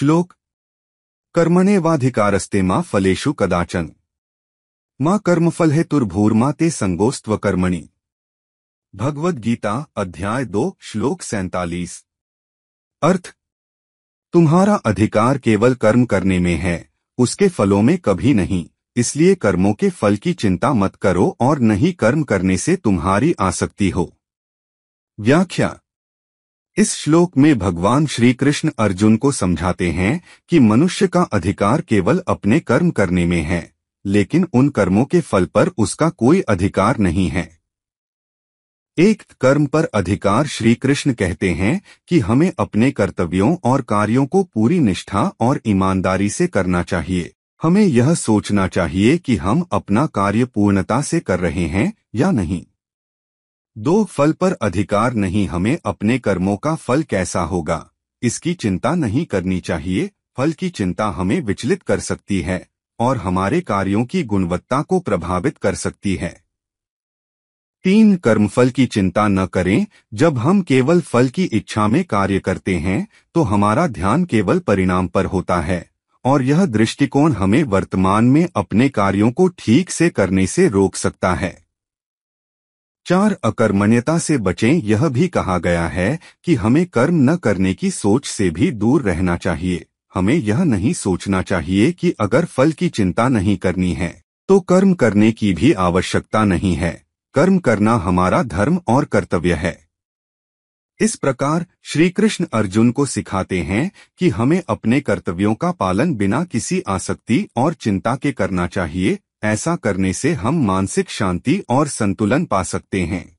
श्लोक कर्मणेवाधिकारस्ते मा फलेषु कदाचन मां कर्मफल हेतुर्भूर्मा ते संगोस्त्व कर्मणि। भगवद गीता अध्याय 2 श्लोक 47। अर्थ, तुम्हारा अधिकार केवल कर्म करने में है, उसके फलों में कभी नहीं। इसलिए कर्मों के फल की चिंता मत करो और नहीं कर्म करने से तुम्हारी आसक्ति हो। व्याख्या। इस श्लोक में भगवान श्री कृष्ण अर्जुन को समझाते हैं कि मनुष्य का अधिकार केवल अपने कर्म करने में है, लेकिन उन कर्मों के फल पर उसका कोई अधिकार नहीं है। एक कर्म पर अधिकार श्री कृष्ण कहते हैं कि हमें अपने कर्तव्यों और कार्यों को पूरी निष्ठा और ईमानदारी से करना चाहिए। हमें यह सोचना चाहिए कि हम अपना कार्य पूर्णता से कर रहे हैं या नहीं। 2 फल पर अधिकार नहीं, हमें अपने कर्मों का फल कैसा होगा इसकी चिंता नहीं करनी चाहिए। फल की चिंता हमें विचलित कर सकती है और हमारे कार्यों की गुणवत्ता को प्रभावित कर सकती है। 3 कर्मफल की चिंता न करें। जब हम केवल फल की इच्छा में कार्य करते हैं तो हमारा ध्यान केवल परिणाम पर होता है और यह दृष्टिकोण हमें वर्तमान में अपने कार्यों को ठीक से करने से रोक सकता है। 4 अकर्मण्यता से बचें। यह भी कहा गया है कि हमें कर्म न करने की सोच से भी दूर रहना चाहिए। हमें यह नहीं सोचना चाहिए कि अगर फल की चिंता नहीं करनी है तो कर्म करने की भी आवश्यकता नहीं है। कर्म करना हमारा धर्म और कर्तव्य है। इस प्रकार श्री कृष्ण अर्जुन को सिखाते हैं कि हमें अपने कर्तव्यों का पालन बिना किसी आसक्ति और चिंता के करना चाहिए। ऐसा करने से हम मानसिक शांति और संतुलन पा सकते हैं।